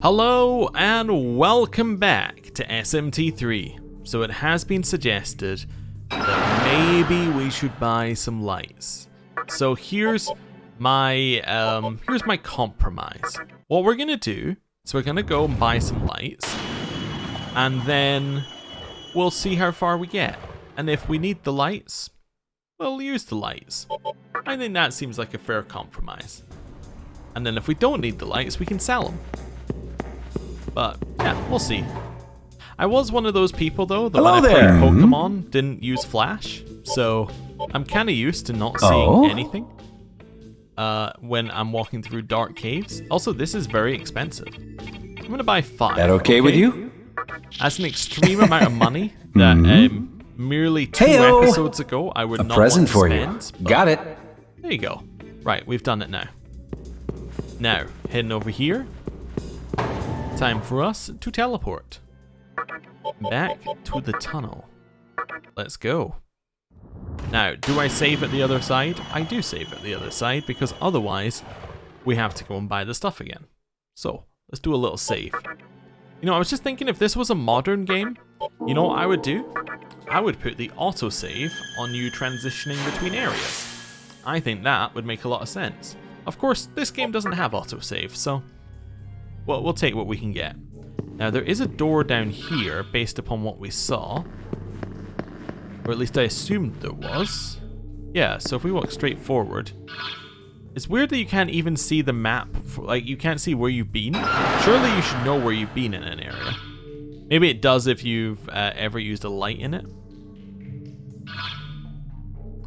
Hello and welcome back to SMT3. So it has been suggested that maybe we should buy some lights. So here's my compromise. What we're gonna do is we're gonna go and buy some lights, and then we'll see how far we get. And if we need the lights, we'll use the lights. I think that seems like a fair compromise. And then if we don't need the lights, we can sell them. But yeah, we'll see. I was one of those people though that when I played Pokemon didn't use Flash, so I'm kind of used to not seeing anything when I'm walking through dark caves. Also, this is very expensive. I'm gonna buy 5. That okay with you? That's an extreme amount of money that merely 2 episodes ago I would not present want to for spend. you. Got it. There you go. Right, we've done it now. Now, heading over here. Time for us to teleport back to the tunnel. Let's go. Now, do I save at the other side? I do save at the other side because otherwise we have to go and buy the stuff again. So, let's do a little save. You know, I was just thinking if this was a modern game, you know what I would do? I would put the autosave on you transitioning between areas. I think that would make a lot of sense. Of course, this game doesn't have autosave, so well, we'll take what we can get. Now, there is a door down here based upon what we saw. Or at least I assumed there was. Yeah, so if we walk straight forward. It's weird that you can't even see the map. Like, you can't see where you've been. Surely you should know where you've been in an area. Maybe it does if you've ever used a light in it.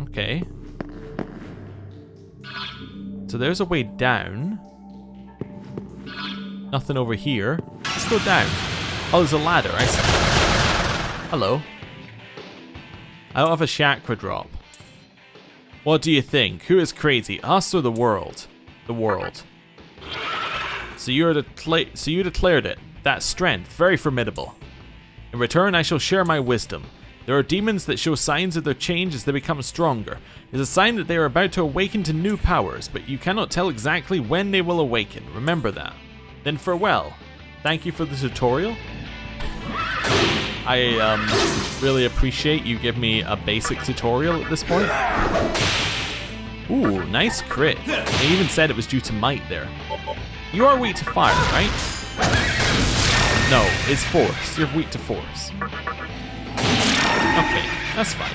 Okay. So there's a way down. Nothing over here. Let's go down. Oh, there's a ladder. I see. Hello. I don't have a chakra drop. What do you think? Who is crazy, us or the world? The world. So you declared it. That strength, very formidable. In return, I shall share my wisdom. There are demons that show signs of their change as they become stronger. It is a sign that they are about to awaken to new powers, but you cannot tell exactly when they will awaken. Remember that. Then farewell. Thank you for the tutorial. I really appreciate you give me a basic tutorial at this point. Ooh, nice crit. They even said it was due to might there. You are weak to fire, right? No, it's force. You're weak to force. Okay, that's fine.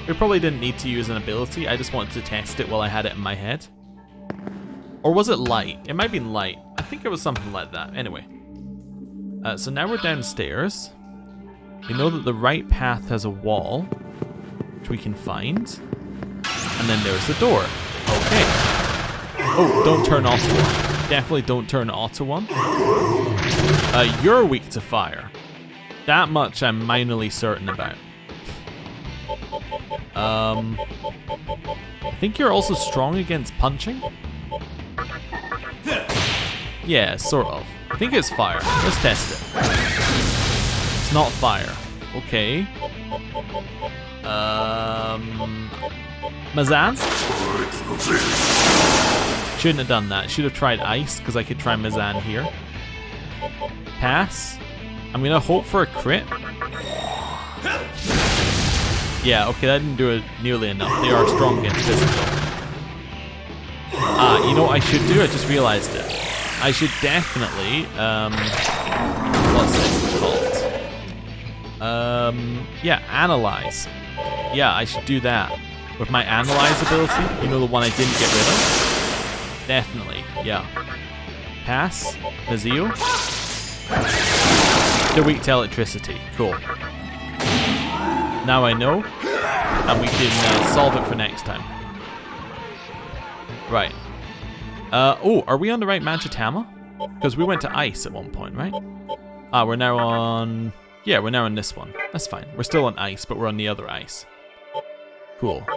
We probably didn't need to use an ability. I just wanted to test it while I had it in my head. Or was it light? It might have been light. I think it was something like that. Anyway. So now we're downstairs. We know that the right path has a wall, which we can find. And then there's the door. Okay. Oh, don't turn auto one. Definitely don't turn auto one. You're weak to fire. That much I'm minorly certain about. I think you're also strong against punching. Yeah, sort of. I think it's fire. Let's test it. It's not fire. Okay. Mazan? Shouldn't have done that. Should have tried ice, because I could try Mazan here. Pass. I'm gonna hope for a crit. Yeah, okay, that didn't do it nearly enough. They are strong against physical. You know what I should do? I just realized it. I should definitely, what's this called? Yeah, analyze. Yeah, I should do that. With my analyze ability, you know, the one I didn't get rid of? Definitely, yeah. Pass, Nazio. They're weak to electricity, cool. Now I know, and we can solve it for next time. Right. Oh, are we on the right Magitama? Because we went to ice at one point, right? We're now on... Yeah, we're now on this one. That's fine. We're still on ice, but we're on the other ice. Cool.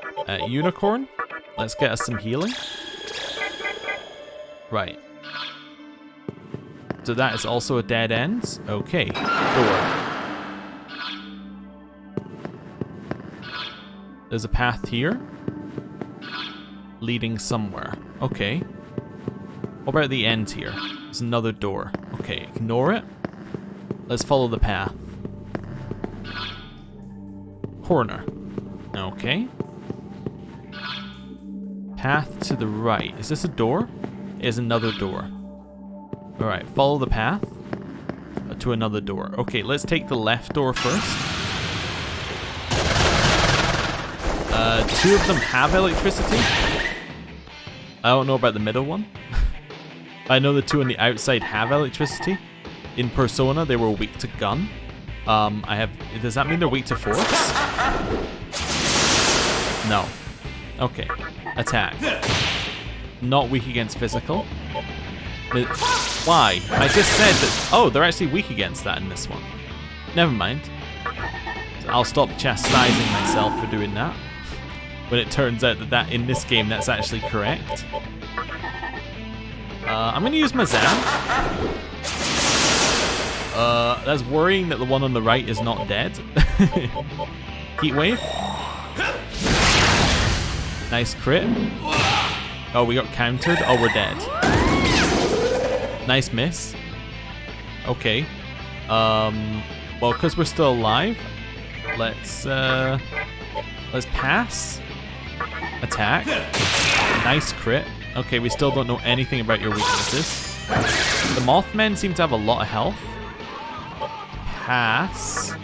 Unicorn. Let's get us some healing. Right. So that is also a dead end. Okay. Door. There's a path here. Leading somewhere. Okay. What about the end here? There's another door. Okay. Okay, ignore it. Let's follow the path. Corner. Okay. Path to the right. Is this a door? It is another door. Alright, follow the path to another door. Okay, let's take the left door first. Two of them have electricity. I don't know about the middle one. I know the two on the outside have electricity. In Persona, they were weak to gun. Does that mean they're weak to force? No. Okay. Attack. Not weak against physical. Why? I just said that. Oh, they're actually weak against that in this one. Never mind. So I'll stop chastising myself for doing that. When it turns out that in this game that's actually correct. I'm gonna use my Zan. That's worrying that the one on the right is not dead. Heat wave. Nice crit. Oh, we got countered. Oh, we're dead. Nice miss. Okay. Well, because we're still alive, let's pass. Attack. Nice crit. Okay, we still don't know anything about your weaknesses. The Mothmen seem to have a lot of health. Pass.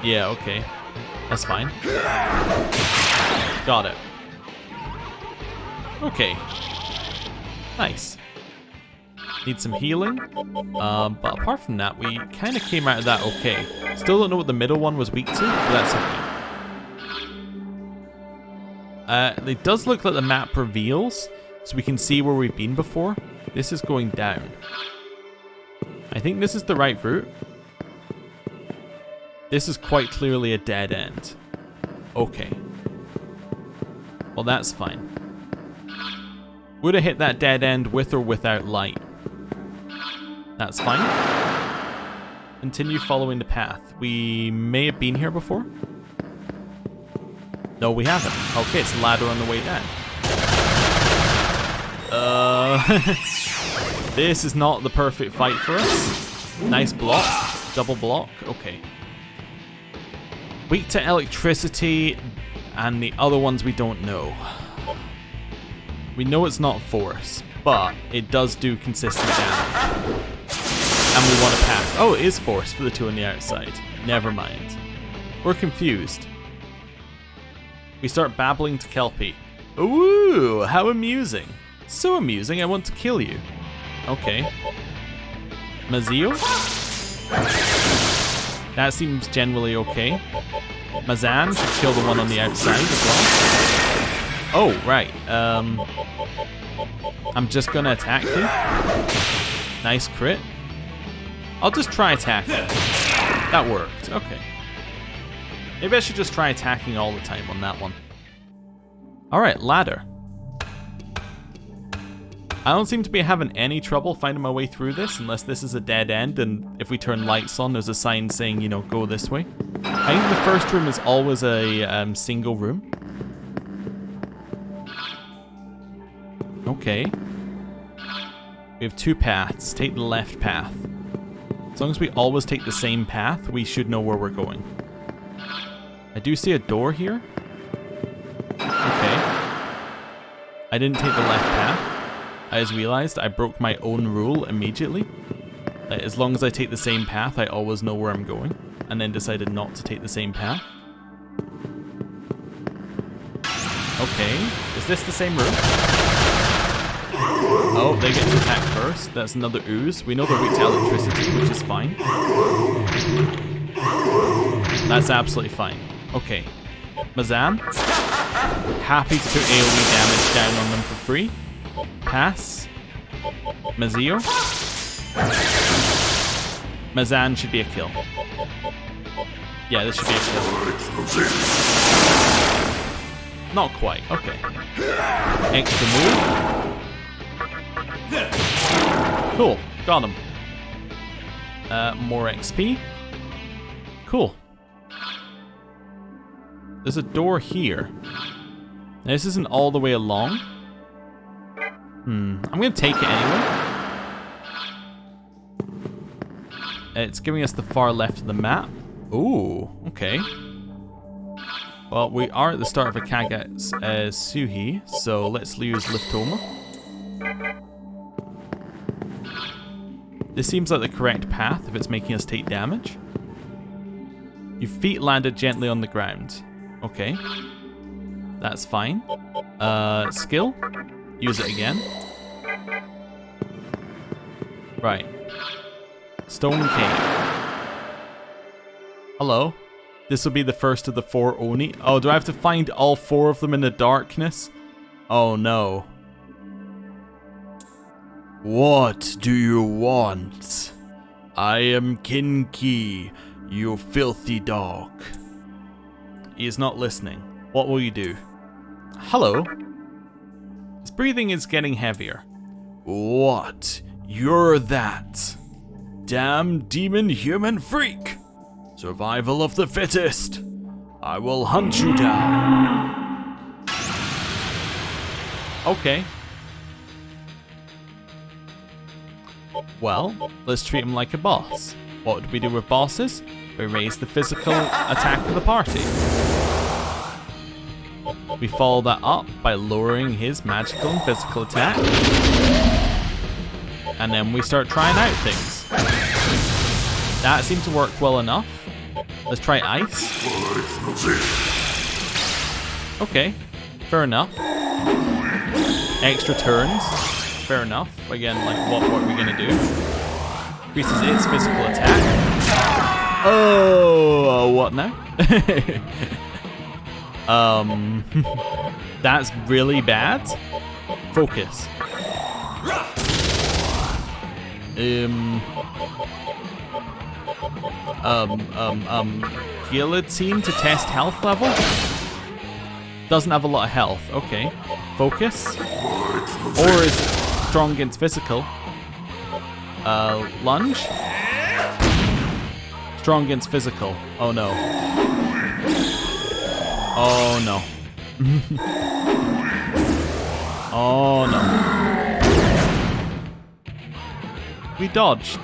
Yeah, okay. That's fine. Got it. Okay. Nice. Need some healing. But apart from that, we kind of came out of that okay. Still don't know what the middle one was weak to, but that's okay. It does look like the map reveals, so we can see where we've been before. This is going down. I think this is the right route. This is quite clearly a dead end. Okay. Well, that's fine. Would have hit that dead end with or without light. That's fine. Continue following the path. We may have been here before. No, we haven't. Okay, it's a ladder on the way down. This is not the perfect fight for us. Nice block. Double block. Okay. Weak to electricity, and the other ones we don't know. We know it's not force, but it does do consistent damage. And we want to pass. Oh, it is force for the two on the outside. Never mind. We're confused. We start babbling to Kelpie. Ooh, how amusing. So amusing, I want to kill you. Okay. Mazio? That seems generally okay. Mazan should kill the one on the outside as well. Oh, right. I'm just gonna attack you. Nice crit. I'll just try attacking. That worked. Okay. Maybe I should just try attacking all the time on that one. Alright, ladder. I don't seem to be having any trouble finding my way through this, unless this is a dead end, and if we turn lights on, there's a sign saying, you know, go this way. I think the first room is always a single room. Okay. We have two paths. Take the left path. As long as we always take the same path, we should know where we're going. I do see a door here. Okay. I didn't take the left path. I just realized I broke my own rule immediately. As long as I take the same path, I always know where I'm going. And then decided not to take the same path. Okay. Is this the same room? Oh, they get to attack first. That's another ooze. We know they're weak to electricity, which is fine. That's absolutely fine. Okay. Mazan. Happy to put AoE damage down on them for free. Pass. Mazio. Mazan should be a kill. Yeah, this should be a kill. Not quite. Okay. Extra move. Cool. Got him. More XP. Cool. There's a door here. Now, this isn't all the way along. I'm gonna take it anyway. It's giving us the far left of the map. Ooh, okay. Well, we are at the start of a Kaget's Suhi, so let's use Liftoma. This seems like the correct path if it's making us take damage. Your feet landed gently on the ground. Okay. That's fine. Skill. Use it again. Right. Stone Cave. Hello. This will be the first of the 4 Oni. Oh, do I have to find all 4 of them in the darkness? Oh no. What do you want? I am Kinki, you filthy dog. He is not listening. What will you do? Hello? His breathing is getting heavier. What? You're that. Damn demon human freak. Survival of the fittest. I will hunt you down. Okay. Well, let's treat him like a boss. What do we do with bosses? We raise the physical attack of the party. We follow that up by lowering his magical and physical attack. And then we start trying out things. That seemed to work well enough. Let's try ice. Okay, fair enough. Extra turns. Fair enough. Again, like, what are we gonna do? Increases its physical attack. Oh, what now? That's really bad. Focus. Guillotine to test health level? Doesn't have a lot of health. Okay. Focus. Or is strong against physical. Lunge. Strong against physical. Oh no. Oh no. Oh no. We dodged.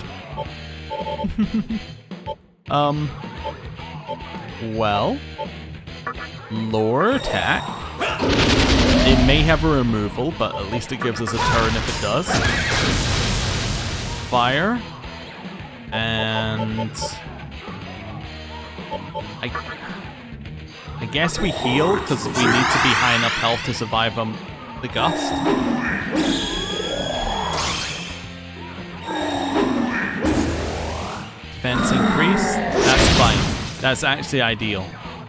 Well. Lower attack. It may have a removal, but at least it gives us a turn if it does. Fire. And I guess we heal, because we need to be high enough health to survive the gust. Defense increase. That's fine. That's actually ideal.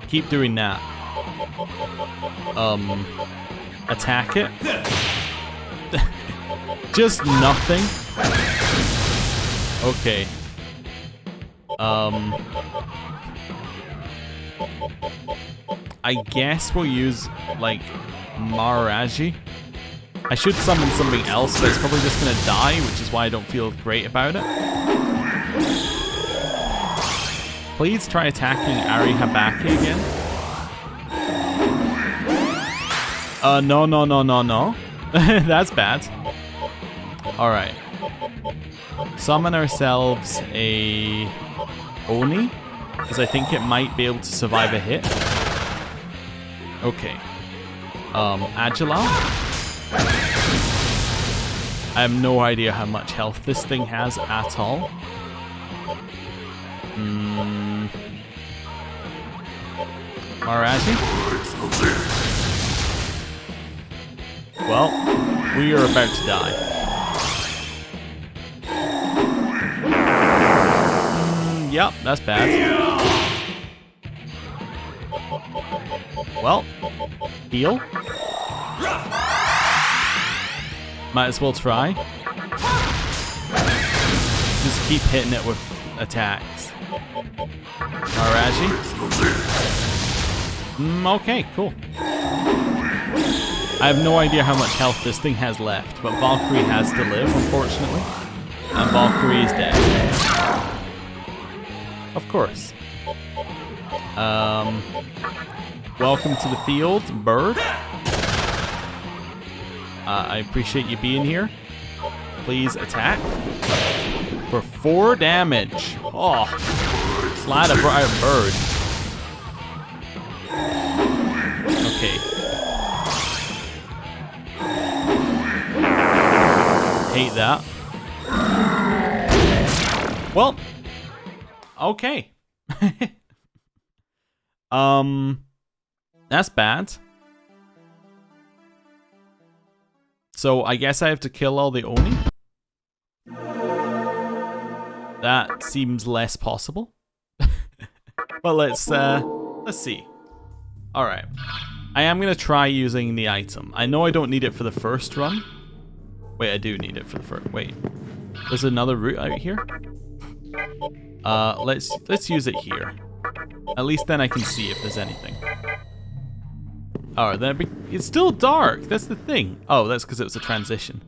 Keep doing that. Attack it. Just nothing. Okay. I guess we'll use, like, Maharaji. I should summon something else, but it's probably just gonna die, which is why I don't feel great about it. Please try attacking Ari Habaki again. No. That's bad. Alright. Summon ourselves a Oni, because I think it might be able to survive a hit. Okay. Agilal. I have no idea how much health this thing has at all. Maharaji? Well, we are about to die. Yep, that's bad. Well, heal. Might as well try. Just keep hitting it with attacks. Maharaji. Okay, cool. I have no idea how much health this thing has left, but Valkyrie has to live, unfortunately. And Valkyrie is dead. Of course. Welcome to the field, bird. I appreciate you being here. Please attack. For 4 damage. Oh. Slide a bird. Okay. Hate that. Well. Okay. That's bad. So I guess I have to kill all the Oni? That seems less possible. But let's see. Alright. I am gonna try using the item. I know I don't need it for the first run. Wait, I do need it for the first. Wait. There's another route out here? Let's use it here. At least then I can see if there's anything. Oh, it's still dark. That's the thing. Oh, that's because it was a transition.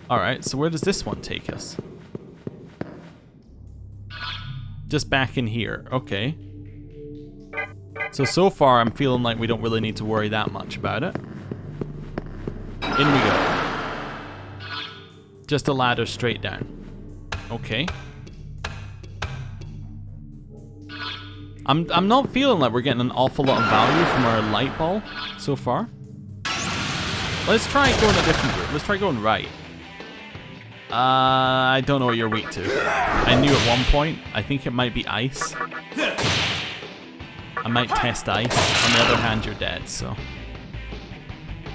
Alright, so where does this one take us? Just back in here. Okay. So far I'm feeling like we don't really need to worry that much about it. In we go. Just a ladder straight down. Okay. I'm not feeling like we're getting an awful lot of value from our light ball so far. Let's try going a different route. Let's try going right. I don't know what you're weak to. I knew at one point. I think it might be ice. I might test ice. On the other hand, you're dead, so.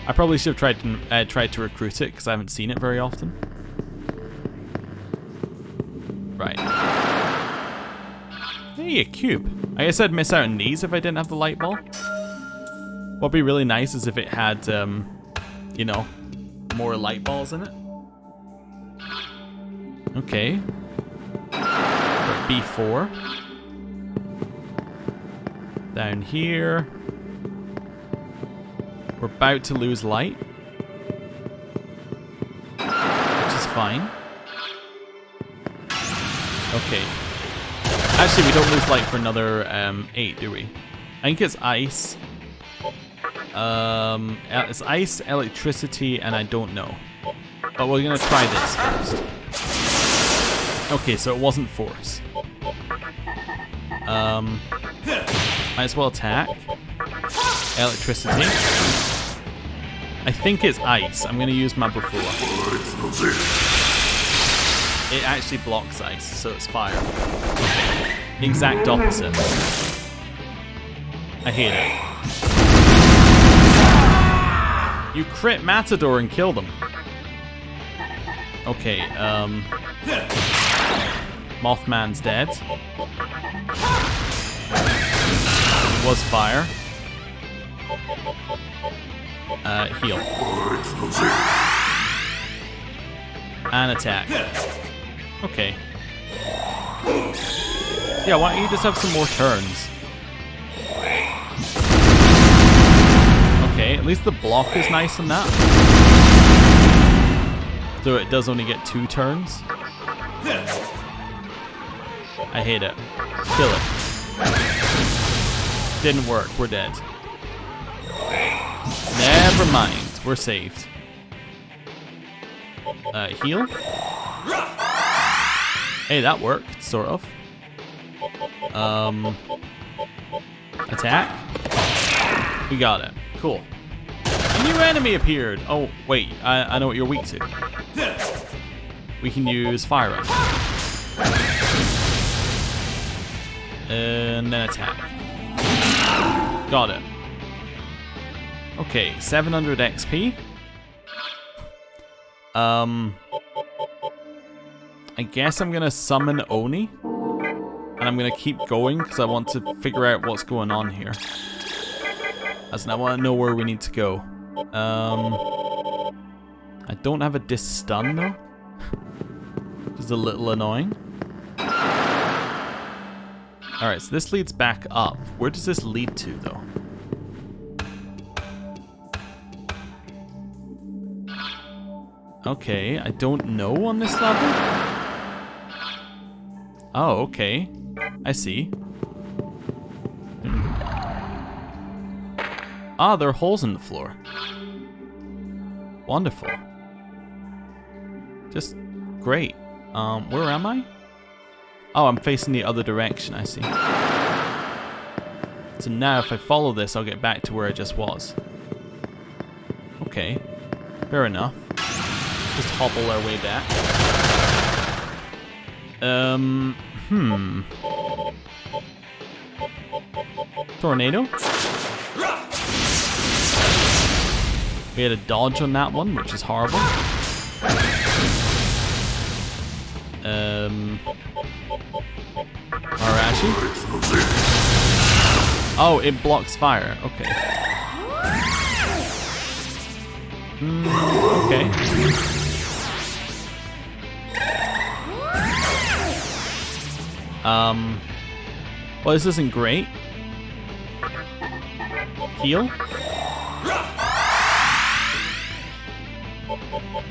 I probably should have tried to recruit it because I haven't seen it very often. Right. Hey, a cube. I guess I'd miss out on these if I didn't have the light ball. What'd be really nice is if it had, you know, more light balls in it. Okay. B4. Down here. We're about to lose light. Which is fine. Okay. Actually, we don't lose light for another 8, do we? I think it's ice. It's ice, electricity, and I don't know. But we're gonna try this first. Okay, so it wasn't force. Might as well attack. Electricity. I think it's ice. I'm gonna use my before. It actually blocks ice, so it's fire. The exact opposite. I hate it. You crit Matador and kill them. Okay, Mothman's dead. It was fire. Heal. And attack. Okay. Yeah, why don't you just have some more turns? Okay, at least the block is nice on that. So it does only get 2 turns. I hate it. Kill it. Didn't work. We're dead. Never mind. We're saved. Heal? Hey, that worked, sort of. Attack? We got it. Cool. A new enemy appeared! Oh, wait. I know what you're weak to. We can use Fire Run. And then attack. Got it. Okay, 700 XP. I guess I'm gonna summon Oni. And I'm gonna keep going because I want to figure out what's going on here. As in, I want to know where we need to go. I don't have a dis-stun though. Which is a little annoying. Alright, so this leads back up. Where does this lead to though? Okay, I don't know on this level. Oh, okay. I see. Ah, there are holes in the floor. Wonderful. Just great. Where am I? Oh, I'm facing the other direction, I see. So now if I follow this, I'll get back to where I just was. Okay, fair enough. Just hobble our way back. Tornado? We had a dodge on that one, which is horrible. Arashi? Oh, it blocks fire. Okay. Okay. Well, this isn't great. Heal.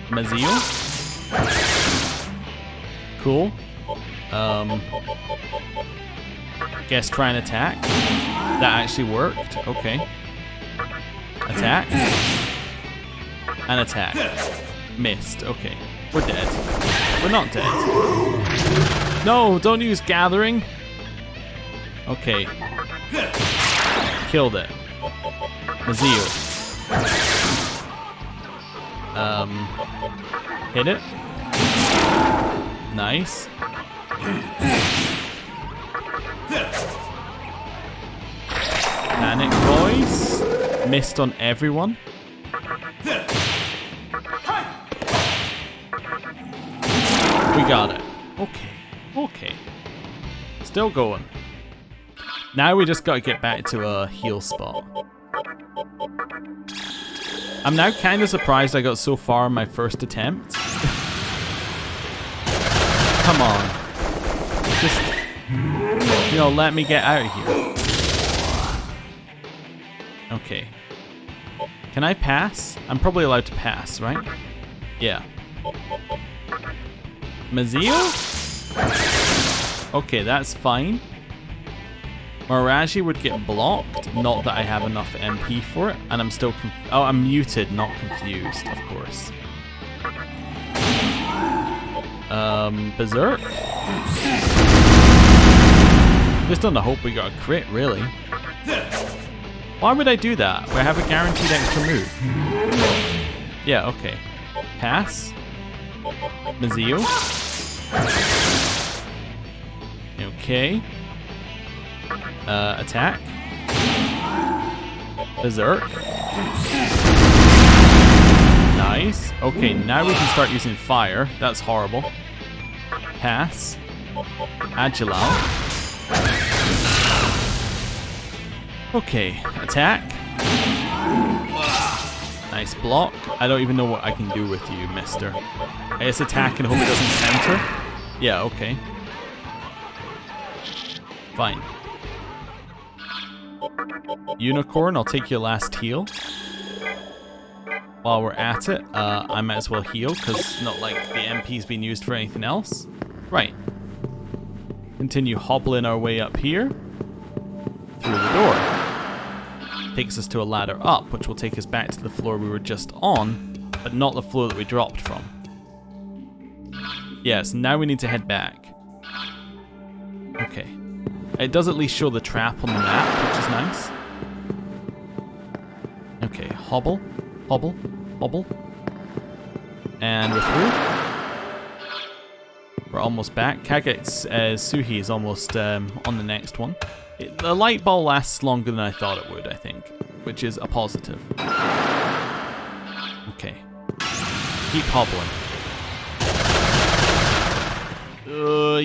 Mazio. Cool. Guess try and attack. That actually worked. Okay. Attack. And attack. Missed. Okay. We're dead. We're not dead. No, don't use gathering. Okay. Killed it. Mazio. Hit it. Nice. Panic voice. Missed on everyone. We got it. Okay. Okay. Still going. Now we just gotta get back to a heal spot. I'm now kind of surprised I got so far in my first attempt. Come on. Just, you know, let me get out of here. Okay. Can I pass? I'm probably allowed to pass, right? Yeah. Mazio? Okay, that's fine. Maraji would get blocked, not that I have enough MP for it, and I'm still oh, I'm muted, not confused, of course. Berserk? Just on the hope we got a crit, really. Why would I do that? Where I have a guaranteed extra move? Yeah, okay. Pass. Mazio. Okay. Attack. Berserk. Nice. Okay, now we can start using fire. That's horrible. Pass. Agilal. Okay, attack. Nice block. I don't even know what I can do with you, mister. I just attack and hope it doesn't counter. Yeah, okay. Fine. Unicorn, I'll take your last heal. While we're at it, I might as well heal, because it's not like the MP's been used for anything else. Right. Continue hobbling our way up here. Through the door. Takes us to a ladder up, which will take us back to the floor we were just on, but not the floor that we dropped from. Yes, now we need to head back. Okay. It does at least show the trap on the map, which is nice. Okay, hobble, hobble, hobble. And we're through. We're almost back. Suhi is almost on the next one. The light ball lasts longer than I thought it would, I think, which is a positive. Okay. Keep hobbling.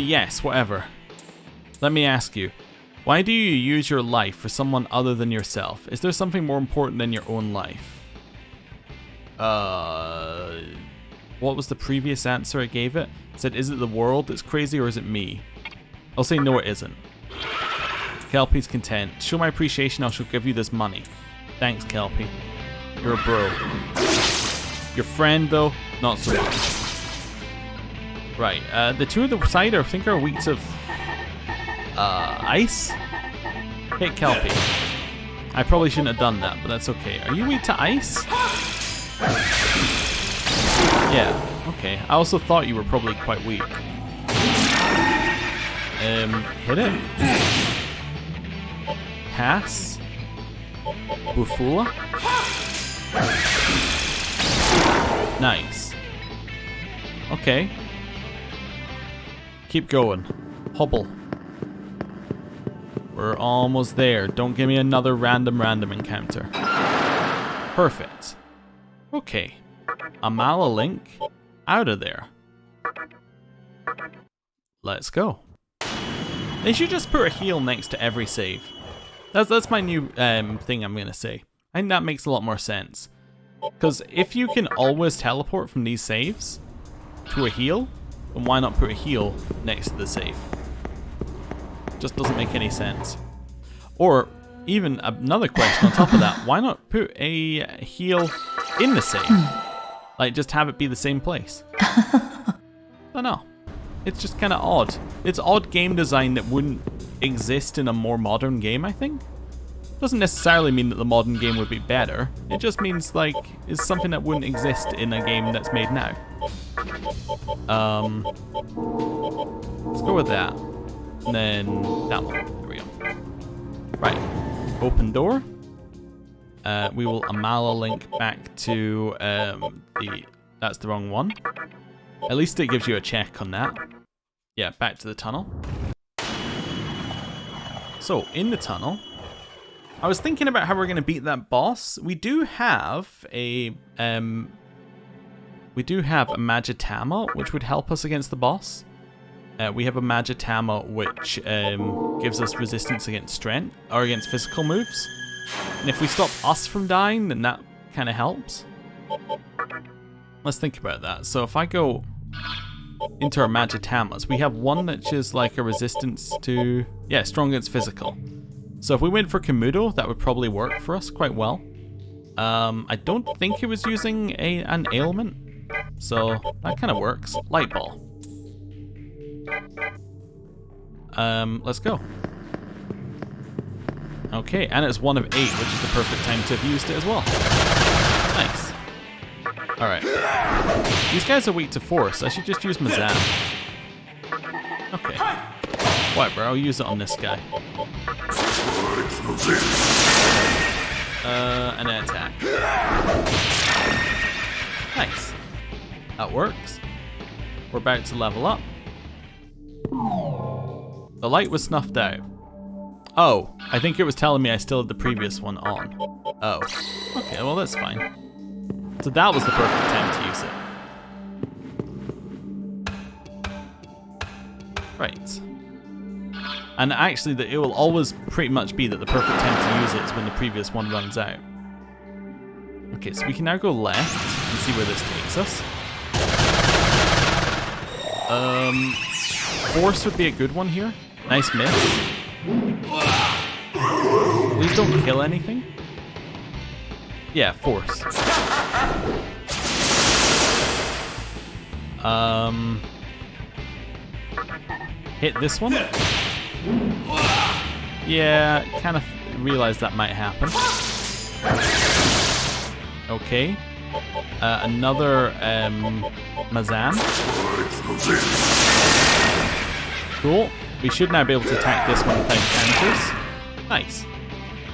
Yes, whatever. Let me ask you, why do you use your life for someone other than yourself? Is there something more important than your own life? What was the previous answer I gave it? It said, is it the world that's crazy or is it me? I'll say no, it isn't. Kelpie's content. Show my appreciation, I shall give you this money. Thanks, Kelpie. You're a bro. Your friend, though, not so much. Right, the two of the side I think are weak to ice? Hit Kelpie. I probably shouldn't have done that, but that's okay. Are you weak to ice? Yeah, Okay, I also thought you were probably quite weak. Hit it. Pass. Bufula. Nice. Okay. Keep going. Hobble. We're almost there. Don't give me another random encounter. Perfect. Okay. Amala Link out of there. Let's go. They should just put a heal next to every save. That's my new thing I'm gonna say. I think that makes a lot more sense. Because if you can always teleport from these saves to a heal, then why not put a heal next to the save? Just doesn't make any sense. Or even another question on top of that, why not put a heal in the save? Like just have it be the same place. I don't know. It's just kind of odd. It's odd game design that wouldn't exist in a more modern game, I think. Doesn't necessarily mean that the modern game would be better. It just means like it's something that wouldn't exist in a game that's made now. Let's go with that. And then that one. There we go. Right. Open door. We will Amala Link back to that's the wrong one. At least it gives you a check on that. Yeah, back to the tunnel. So, in the tunnel, I was thinking about how we're going to beat that boss. We do have a Majitama, which would help us against the boss. We have a Majitama which gives us resistance against strength, or against physical moves. And if we stop us from dying, then that kind of helps. Let's think about that. So if I go into our Majitamas, we have one which is like a resistance to, yeah, strong against physical. So if we went for Komodo, that would probably work for us quite well. I don't think it was using an ailment, so that kind of works. Light ball. Let's go. Okay, and it's 1 of 8, which is the perfect time to have used it as well. Nice. Alright. These guys are weak to force. I should just use Mazam. Okay. Whatever, I'll use it on this guy. And then attack. Nice. That works. We're about to level up. The light was snuffed out. Oh, I think it was telling me I still had the previous one on. Oh. Okay, well that's fine. So that was the perfect time to use it. Right. And actually, it will always pretty much be that the perfect time to use it is when the previous one runs out. Okay, so we can now go left and see where this takes us. Force would be a good one here. Nice miss. Please don't kill anything. Yeah, force. Hit this one. Yeah, kind of realized that might happen. Okay. Another Mazam. Cool. We should now be able to attack this one without counters. Nice.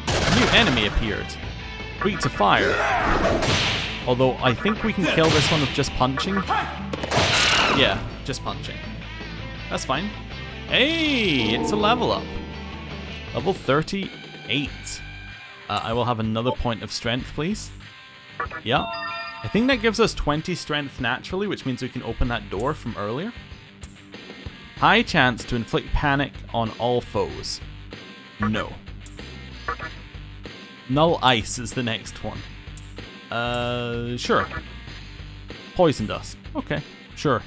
A new enemy appeared. Weak to fire. Although I think we can kill this one with just punching. Yeah, just punching. That's fine. Hey, it's a level up. Level 38. I will have another point of strength, please. Yeah. I think that gives us 20 strength naturally, which means we can open that door from earlier. High chance to inflict panic on all foes. No. Null Ice is the next one. Sure. Poison Dust. Okay, sure.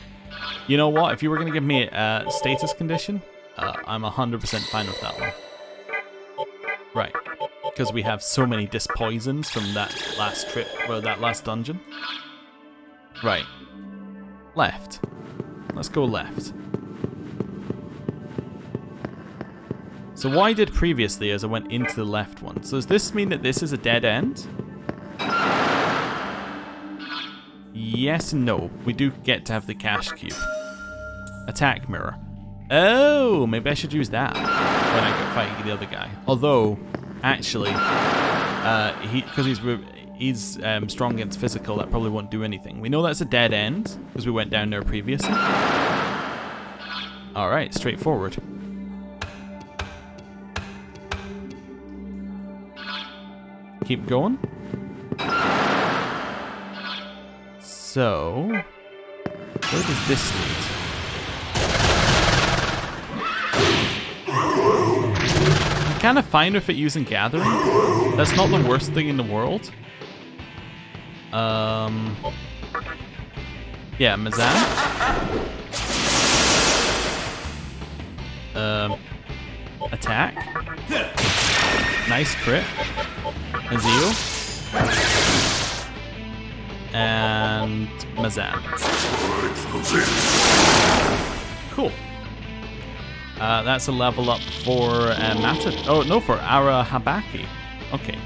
You know what? If you were going to give me a status condition, I'm 100% fine with that one. Right. Because we have so many dispoisons from that last trip, or that last dungeon. Right. Left. Let's go left. So what I did previously is I went into the left one. So does this mean that this is a dead end? yes and no. We do get to have the cash cube. Attack mirror. Oh, maybe I should use that when I go fighting the other guy. Although, actually, because he's strong against physical, that probably won't do anything. We know that's a dead end because we went down there previously. All right, straightforward. Keep going. So, where does this lead? I'm kind of fine with it using gathering. That's not the worst thing in the world. Yeah, Mazan. Attack. Nice crit. Azio. And Mazan. Cool. That's a level up for Matador. Oh, no, for Arahabaki. Okay.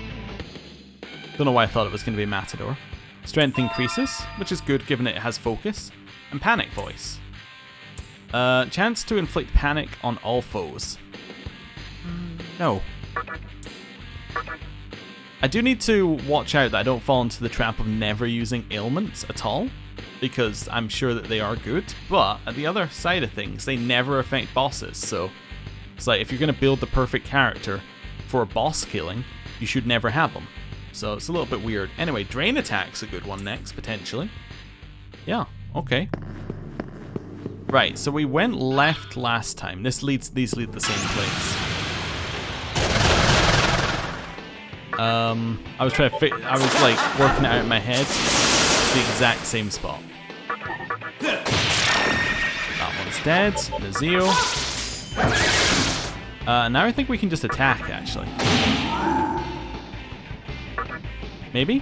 Don't know why I thought it was going to be Matador. Strength increases, which is good given it has focus. And Panic Voice. Chance to inflict panic on all foes. No. I do need to watch out that I don't fall into the trap of never using ailments at all, because I'm sure that they are good, but at the other side of things, they never affect bosses, so it's like if you're going to build the perfect character for a boss killing, you should never have them. So it's a little bit weird. Anyway, Drain Attack's a good one next, potentially. Yeah, okay. Right, so we went left last time. These lead the same place. I was like working it out in my head. It's the exact same spot. That one's dead. Nazio. Now I think we can just attack, actually. Maybe?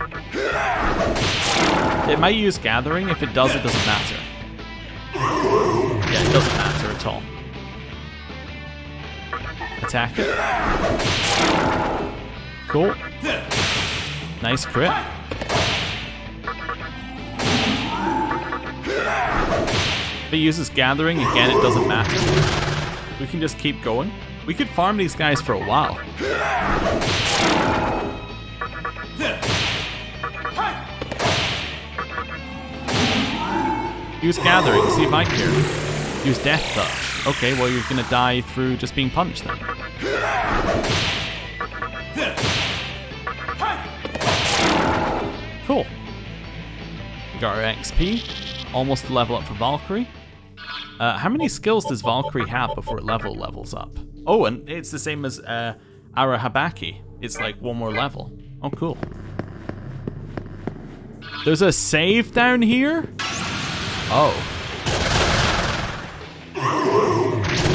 It might use gathering. If it does, it doesn't matter. Yeah, it doesn't matter at all. Attack it. Cool. Nice crit. If it uses gathering, again, it doesn't matter. We can just keep going. We could farm these guys for a while. Use gathering, see if I care. Use death touch. Okay, well you're gonna die through just being punched then. Cool. We got our XP. Almost a level up for Valkyrie. How many skills does Valkyrie have before it levels up? Oh, and it's the same as Arahabaki. It's like one more level. Oh, cool. There's a save down here? Oh.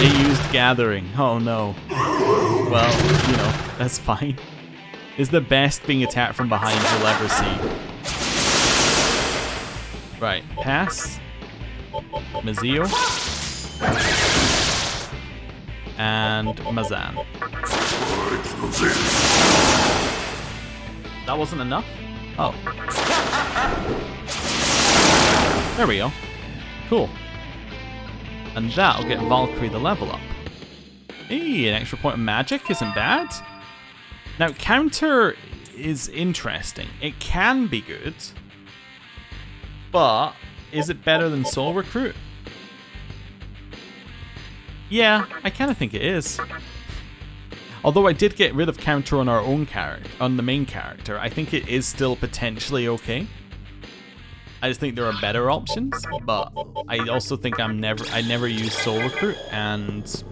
It used gathering. Oh no. Well, you know, that's fine. It's the best being attacked from behind you'll ever see. Right, pass. Mazio. And Mazan. That wasn't enough? Oh. There we go. Cool. And that'll get Valkyrie the level up. Hey, an extra point of magic isn't bad. Now, counter is interesting. It can be good. But, is it better than Soul Recruit? Yeah, I kind of think it is. Although I did get rid of counter on our own character, on the main character, I think it is still potentially okay. I just think there are better options, but I also think I never used Soul Recruit, and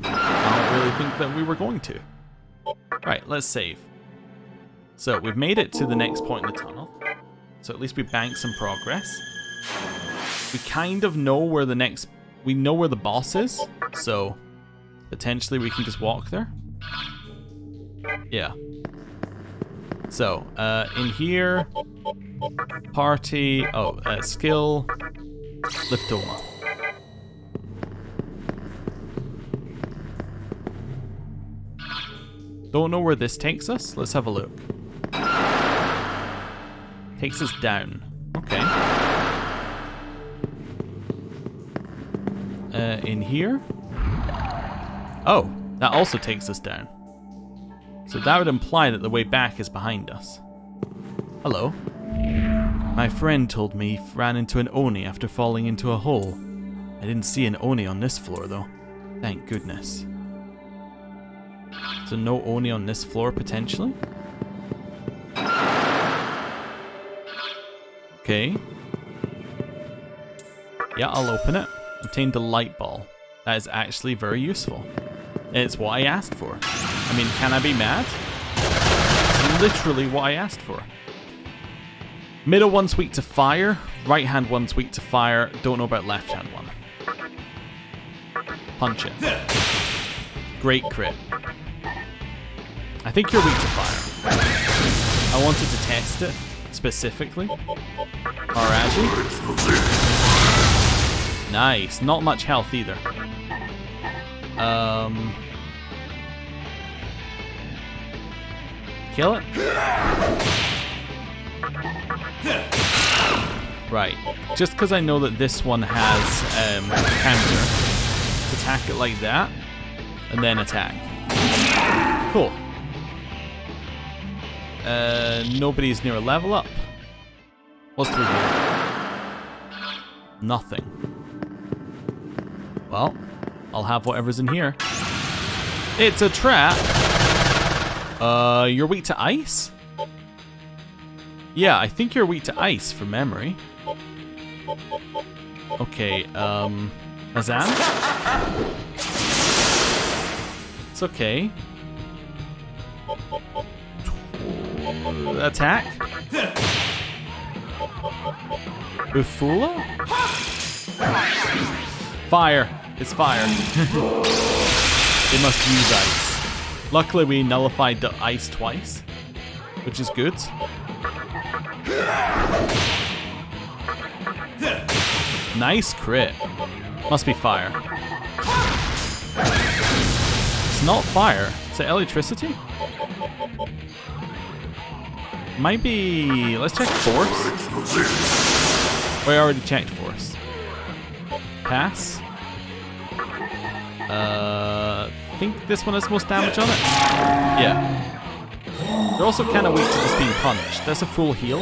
I don't really think that we were going to. Right, let's save. So we've made it to the next point in the tunnel. So at least we banked some progress. We kind of know where the next... We know where the boss is, so potentially we can just walk there. Yeah. So, in here, party, skill, Liftoma. Don't know where this takes us. Let's have a look. Takes us down. Okay. In here. Oh, that also takes us down. So that would imply that the way back is behind us. Hello. My friend told me he ran into an Oni after falling into a hole. I didn't see an Oni on this floor though. Thank goodness. So no Oni on this floor potentially? Okay. Yeah, I'll open it. Obtained a light ball. That is actually very useful. It's what I asked for. I mean, can I be mad? It's literally what I asked for. Middle one's weak to fire. Right hand one's weak to fire. Don't know about left hand one. Punch it. Great crit. I think you're weak to fire. I wanted to test it specifically. Araji. Nice. Not much health either. Kill it? Right. Just because I know that this one has counter. Attack it like that, and then attack. Cool. Nobody's near a level up. What's through here? Nothing. Well, I'll have whatever's in here. It's a trap. You're weak to ice? Yeah, I think you're weak to ice from memory. Okay, Azan? It's okay. Attack? Ufula? Fire. It's fire. They must use ice. Luckily we nullified the ice twice, which is good. Nice crit. Must be fire. It's not fire. Is it electricity? Might be... Let's check force. We already checked force. Pass. I think this one has most damage on it. Yeah. They're also kind of weak to just being punished. That's a full heal.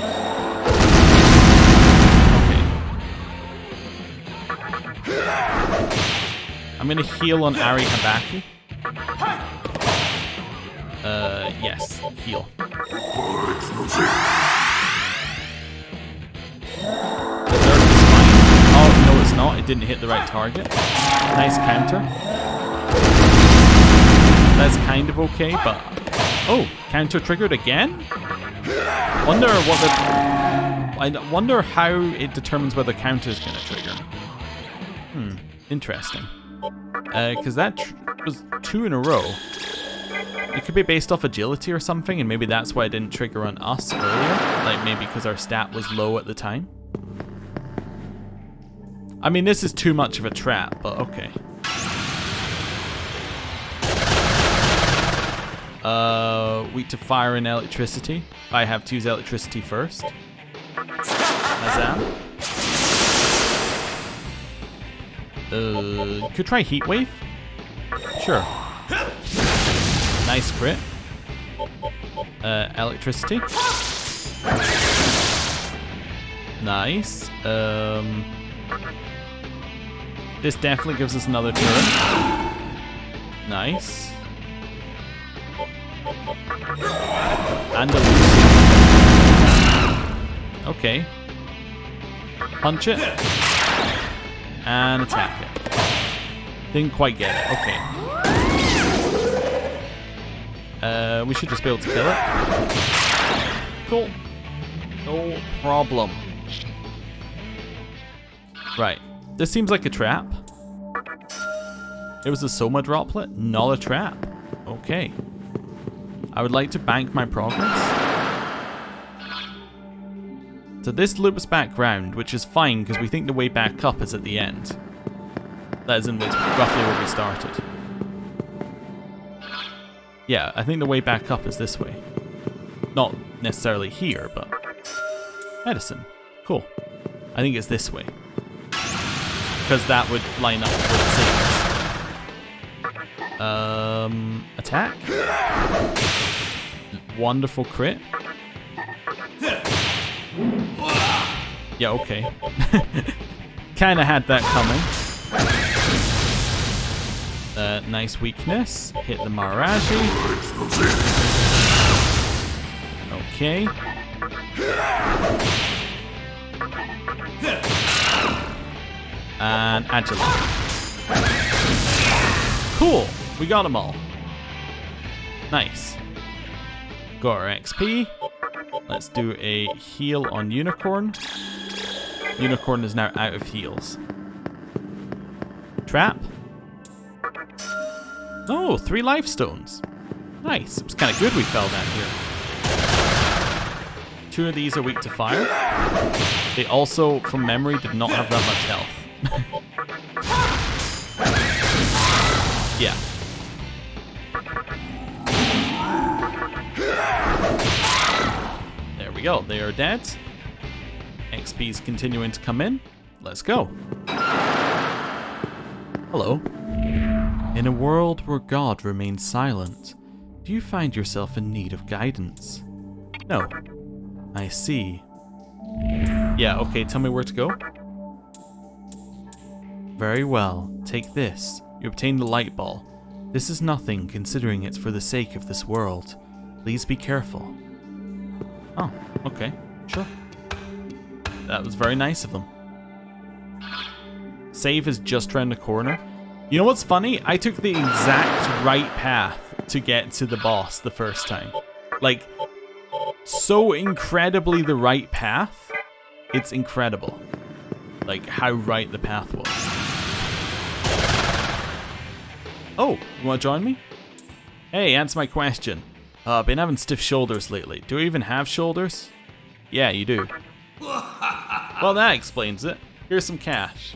I'm gonna heal on Ari Habaki. Yes, heal. Oh, no it's not. It didn't hit the right target. Nice counter. That's kind of okay, but... Oh, counter triggered again? Wonder what the... I wonder how it determines whether counter is gonna trigger. Interesting. Because that was 2 in a row. It could be based off agility or something, and maybe that's why it didn't trigger on us earlier. Like, maybe because our stat was low at the time. I mean, this is too much of a trap, but okay. Weak to fire and electricity. I have to use electricity first. Azam. Could try Heat Wave? Sure. Nice crit. Electricity. Nice. This definitely gives us another turn. Nice. And a okay. Punch it. And attack it. Didn't quite get it. Okay. We should just be able to kill it. Cool. No problem. Right. This seems like a trap. It was a Soma droplet, not a trap. Okay. I would like to bank my progress. So this loops back round, which is fine because we think the way back up is at the end. That is in roughly where we started. Yeah, I think the way back up is this way. Not necessarily here, but... Medicine. Cool. I think it's this way. Because that would line up with the Attack. Wonderful crit. Yeah, okay. Kinda had that coming. Nice weakness. Hit the Maharaji. Okay. And Agilite. Cool. We got them all. Nice. Got our XP. Let's do a heal on Unicorn. Unicorn is now out of heals. Trap. Oh, 3 life stones. Nice. It was kind of good we fell down here. 2 of these are weak to fire. They also, from memory, did not have that much health. Yeah. There we go. They are dead. XP is continuing to come in. Let's go. Hello. In a world where God remains silent, do you find yourself in need of guidance? No. I see. Yeah, okay, tell me where to go. Very well, take this. You obtain the light ball. This is nothing, considering it's for the sake of this world. Please be careful. Oh, okay, sure. That was very nice of them. Save is just around the corner. You know what's funny? I took the exact right path to get to the boss the first time. Like, so incredibly the right path. It's incredible. Like, how right the path was. Oh, you want to join me? Hey, answer my question. I've been having stiff shoulders lately. Do I even have shoulders? Yeah, you do. Well, that explains it. Here's some cash.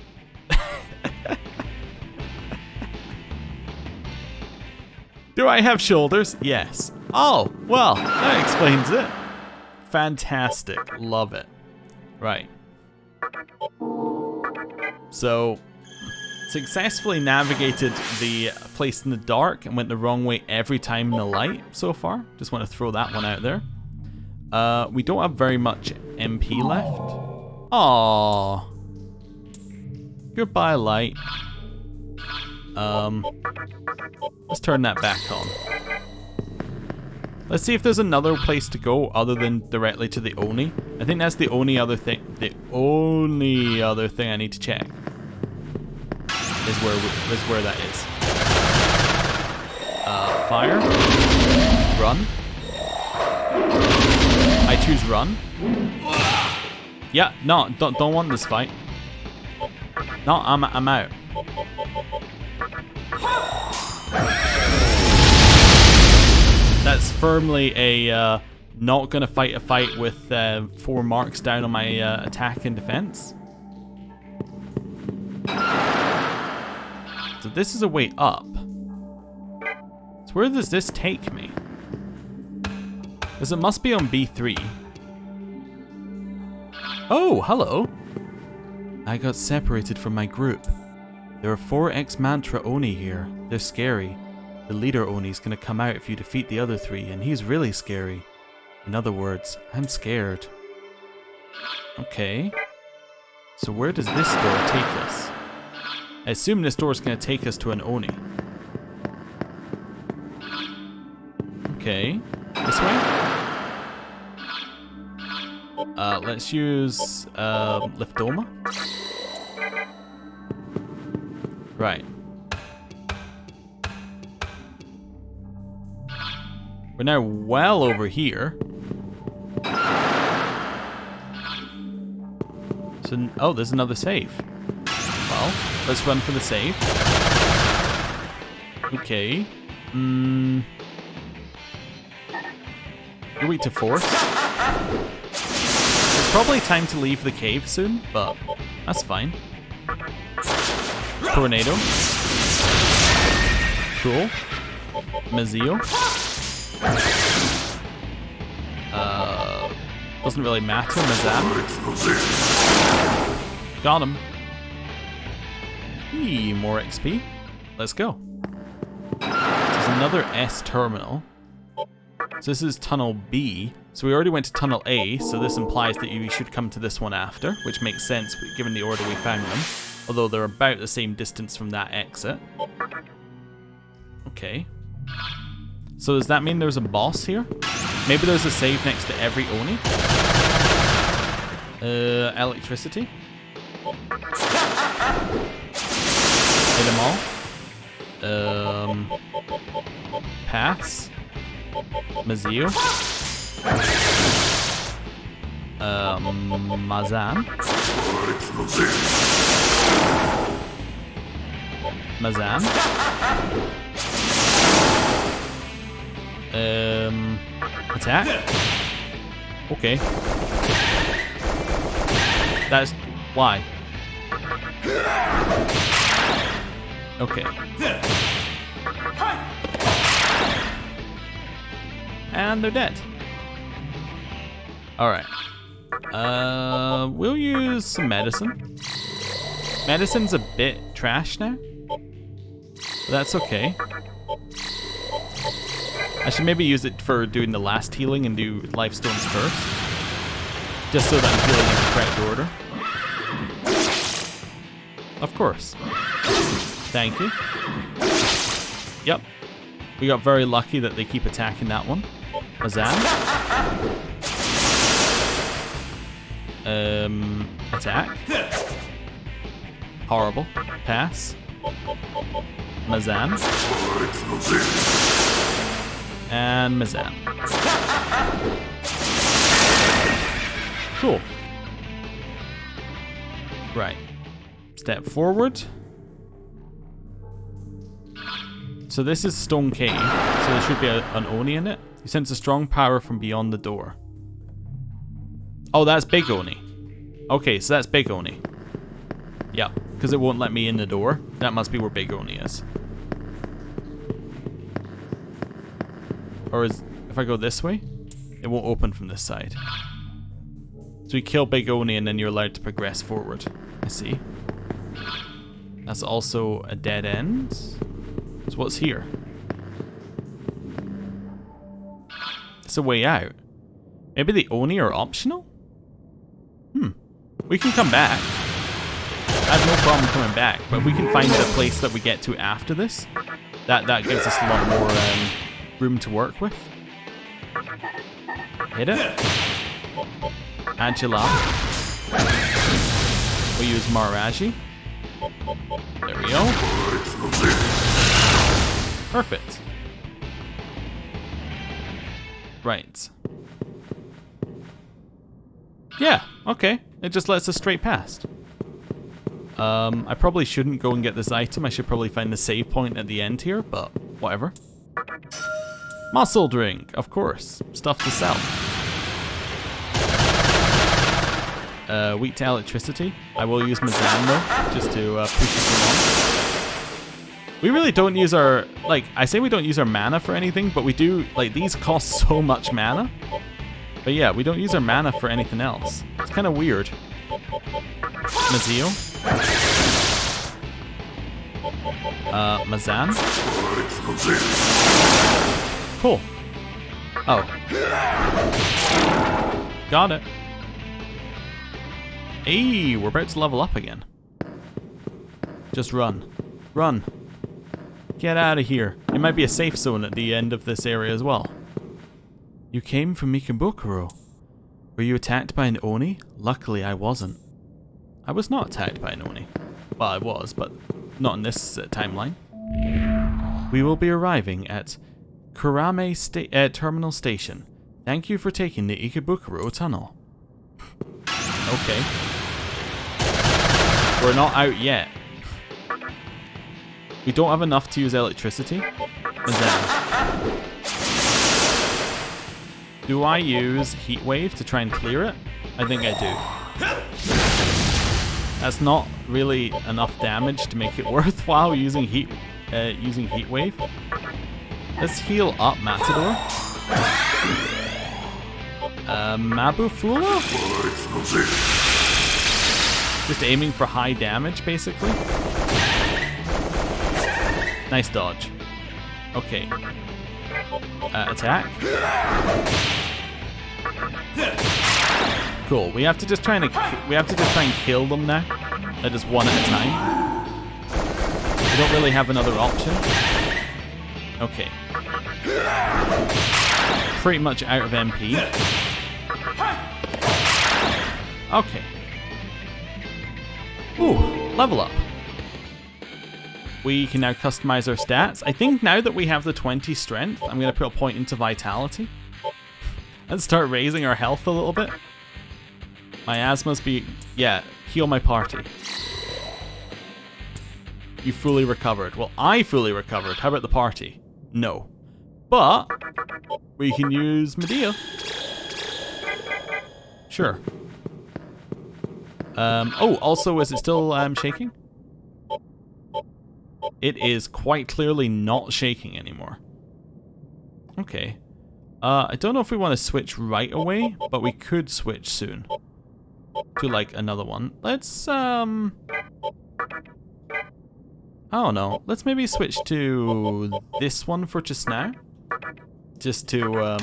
Do I have shoulders? Yes. Oh, well, that explains it. Fantastic. Love it. Right. So, successfully navigated the place in the dark and went the wrong way every time in the light so far. Just want to throw that one out there. We don't have very much MP left. Aww. Goodbye, light. Let's turn that back on. Let's see if there's another place to go other than directly to the Oni. I think that's the only other thing. The only other thing I need to check is where that is. Fire. Run. I choose run. Yeah, no, don't want this fight. No, I'm out. That's firmly a not gonna fight a fight with 4 marks down on my attack and defense. So this is a way up. So where does this take me? Because it must be on B3. Oh, hello. I got separated from my group. There are 4 ex-mantra Oni here. They're scary. The leader Oni's gonna come out if you defeat the other 3, and he's really scary. In other words, I'm scared. Okay. So where does this door take us? I assume this door is gonna take us to an Oni. Okay. This way? Let's use Liftoma. Right. We're now well over here. So, oh, there's another save. Well, let's run for the save. Okay. You're weak to force. It's probably time to leave the cave soon, but that's fine. Tornado. Cool. Mazio. Doesn't really matter. Mazam. Got him. Eee, more XP. Let's go. There's another S terminal. So this is tunnel B. So we already went to tunnel A, so this implies that you should come to this one after, which makes sense given the order we found them. Although they're about the same distance from that exit. Okay. So does that mean there's a boss here? Maybe there's a save next to every Oni? Electricity? Hit them all? Pass? Mazio? Mazan? Mazan? Attack? Okay. That's... why? Okay. And they're dead. Alright. We'll use some medicine. Medicine's a bit trash now. But that's okay. I should maybe use it for doing the last healing and do life stones first. Just so that I'm healing in the correct order. Of course. Thank you. Yep. We got very lucky that they keep attacking that one. Mazan. Attack. Horrible. Pass. Mazan. And Mazan. Cool. Right. Step forward. So this is Stone Cave, so there should be an Oni in it. You sense a strong power from beyond the door. Oh, that's Big Oni. Okay, so that's Big Oni. Yeah, because it won't let me in the door. That must be where Big Oni is. Or is, if I go this way, it won't open from this side. So you kill Big Oni and then you're allowed to progress forward. I see. That's also a dead end. So what's here? It's a way out. Maybe the Oni are optional? We can come back. I have no problem coming back, but if we can find a place that we get to after this, that gives us a lot more room to work with. Hit it. Angela. We'll use Maharaji. There we go. Perfect. Right. Yeah, okay. It just lets us straight past. I probably shouldn't go and get this item. I should probably find the save point at the end here, but whatever. Muscle drink, of course. Stuff to sell. Weak to electricity. I will use Mazan though, just to push us along. We really don't use our, like, I say we don't use our mana for anything, but we do, like, these cost so much mana. But yeah, we don't use our mana for anything else. It's kind of weird. Mazio. Mazan. Cool. Oh. Got it. Hey, we're about to level up again. Just run. Run. Get out of here. It might be a safe zone at the end of this area as well. You came from Mikabukuro. Were you attacked by an Oni? Luckily, I wasn't. I was not attacked by an Oni. Well, I was, but not in this timeline. We will be arriving at Kurame Terminal Station. Thank you for taking the Ikebukuro Tunnel. Okay. We're not out yet. We don't have enough to use electricity. And then, do I use Heat Wave to try and clear it? I think I do. That's not really enough damage to make it worthwhile using Heat Wave. Let's heal up Matador. Mabufula? Just aiming for high damage, basically. Nice dodge. Okay. Attack. Cool. We have to just try and kill them now. Just one at a time. We don't really have another option. Okay. Pretty much out of MP. Okay. Ooh, level up. We can now customize our stats. I think now that we have the 20 strength, I'm going to put a point into vitality. And start raising our health a little bit. My asthma's be... Yeah, heal my party. You fully recovered. Well, I fully recovered. How about the party? No. But we can use Medea. Sure. Oh, also, is it still shaking? It is quite clearly not shaking anymore. Okay. I don't know if we want to switch right away, but we could switch soon. To, like, another one. Let's, I don't know. Let's maybe switch to this one for just now. Just to,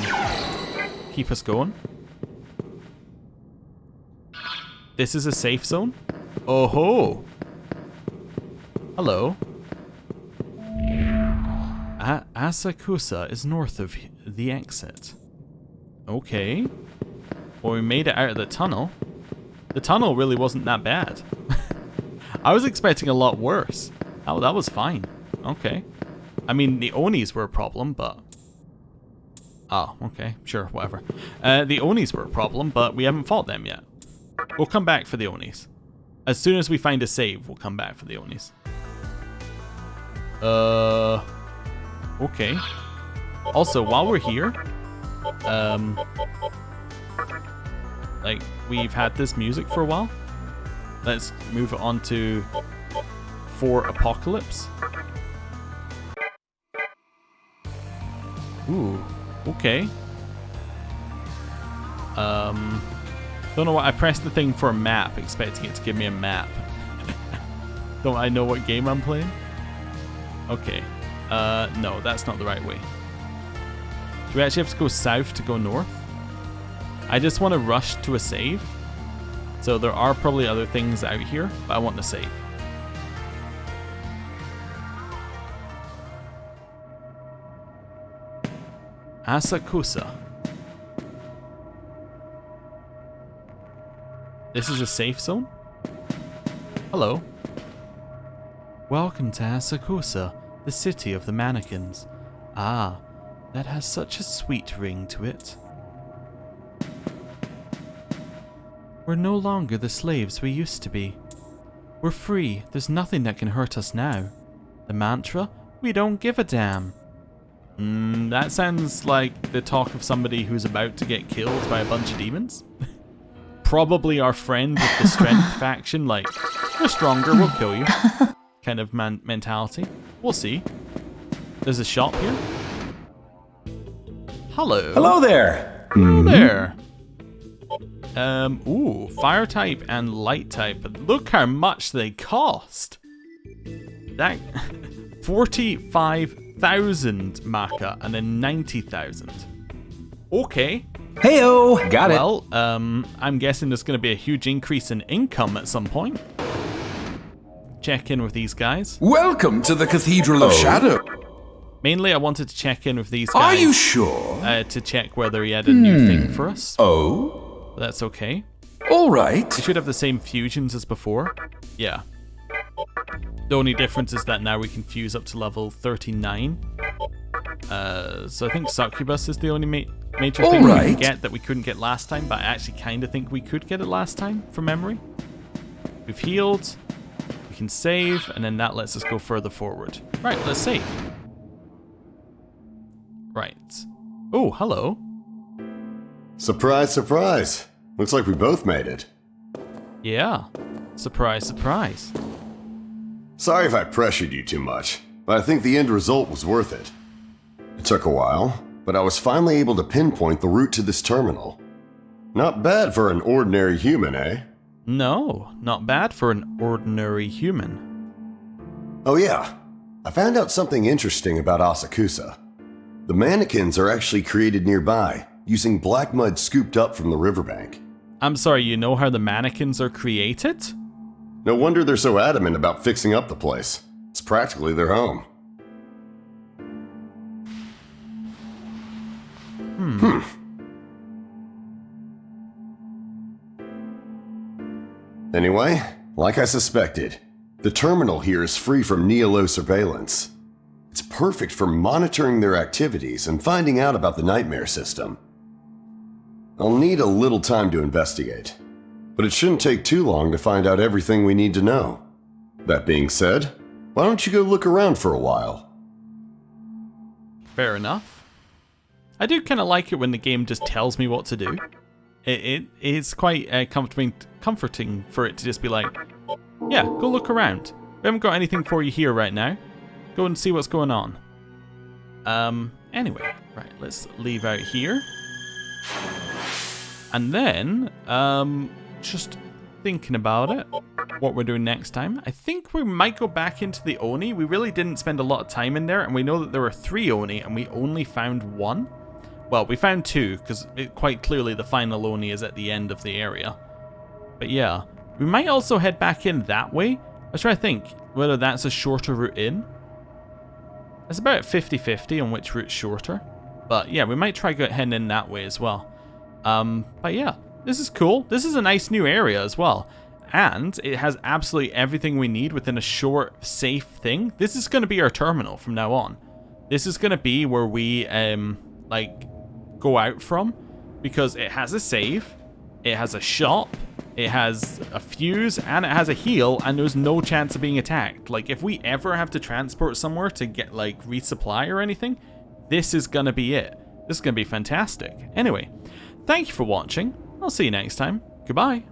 keep us going. This is a safe zone? Oh ho! Hello. Asakusa is north of the exit. Okay. Well, we made it out of the tunnel. The tunnel really wasn't that bad. I was expecting a lot worse. Oh, that was fine. Okay. I mean, the Onis were a problem, but... Oh, okay. Sure, whatever. The Onis were a problem, but we haven't fought them yet. We'll come back for the Onis. As soon as we find a save, we'll come back for the Onis. Okay. Also, while we're here, like, we've had this music for a while. Let's move it on to For Apocalypse. Ooh, okay. Don't know what, I pressed the thing for a map, expecting it to give me a map. Don't I know what game I'm playing? Okay. No, that's not the right way. Do we actually have to go south to go north? I just want to rush to a save. So there are probably other things out here, but I want to save. Asakusa. This is a safe zone? Hello. Welcome to Asakusa, the city of the mannequins. Ah, that has such a sweet ring to it. We're no longer the slaves we used to be. We're free, there's nothing that can hurt us now. The mantra? We don't give a damn. That sounds like the talk of somebody who's about to get killed by a bunch of demons. Probably our friend with the strength faction, like, we're stronger, we'll kill you. Kind of mentality. We'll see. There's a shop here. Hello. Hello there. Hello there. Ooh, fire type and light type. But look how much they cost. That 45,000 Maka and then 90,000. Okay. Heyo, got it. Well, I'm guessing there's going to be a huge increase in income at some point. Check in with these guys. Welcome to the Cathedral of Shadow. Mainly, I wanted to check in with these guys. Are you sure? To check whether he had a new thing for us. Oh? But that's okay. All right. We should have the same fusions as before. Yeah. The only difference is that now we can fuse up to level 39. So I think Succubus is the only major thing we can get that we couldn't get last time, but I actually kind of think we could get it last time, from memory. We've healed, we can save, and then that lets us go further forward. Right, let's save. Right. Oh, hello. Surprise, surprise. Looks like we both made it. Yeah. Surprise, surprise. Sorry if I pressured you too much, but I think the end result was worth it. It took a while, but I was finally able to pinpoint the route to this terminal. Not bad for an ordinary human, eh? No, not bad for an ordinary human. Oh yeah, I found out something interesting about Asakusa. The mannequins are actually created nearby, using black mud scooped up from the riverbank. I'm sorry, you know how the mannequins are created? No wonder they're so adamant about fixing up the place. It's practically their home. Anyway, like I suspected, the terminal here is free from Neolo surveillance. It's perfect for monitoring their activities and finding out about the nightmare system. I'll need a little time to investigate, but it shouldn't take too long to find out everything we need to know. That being said, why don't you go look around for a while? Fair enough. I do kind of like it when the game just tells me what to do. It's quite comforting for it to just be like, yeah, go look around. We haven't got anything for you here right now. Go and see what's going on. Anyway, right, let's leave out here. And then, just thinking about it, what we're doing next time. I think we might go back into the Oni. We really didn't spend a lot of time in there, and we know that there were 3 Oni, and we only found 1. Well, we found 2, because quite clearly the final Oni is at the end of the area. But yeah, we might also head back in that way. I was trying to think whether that's a shorter route in. It's about 50-50 on which route's shorter. But yeah, we might try heading in that way as well. But yeah, this is cool. This is a nice new area as well. And it has absolutely everything we need within a short, safe thing. This is going to be our terminal from now on. This is going to be where we, go out from. Because it has a save, it has a shop, it has a fuse, and it has a heal, and there's no chance of being attacked. Like, if we ever have to transport somewhere to get, resupply or anything, this is going to be it. This is going to be fantastic. Anyway, thank you for watching. I'll see you next time. Goodbye.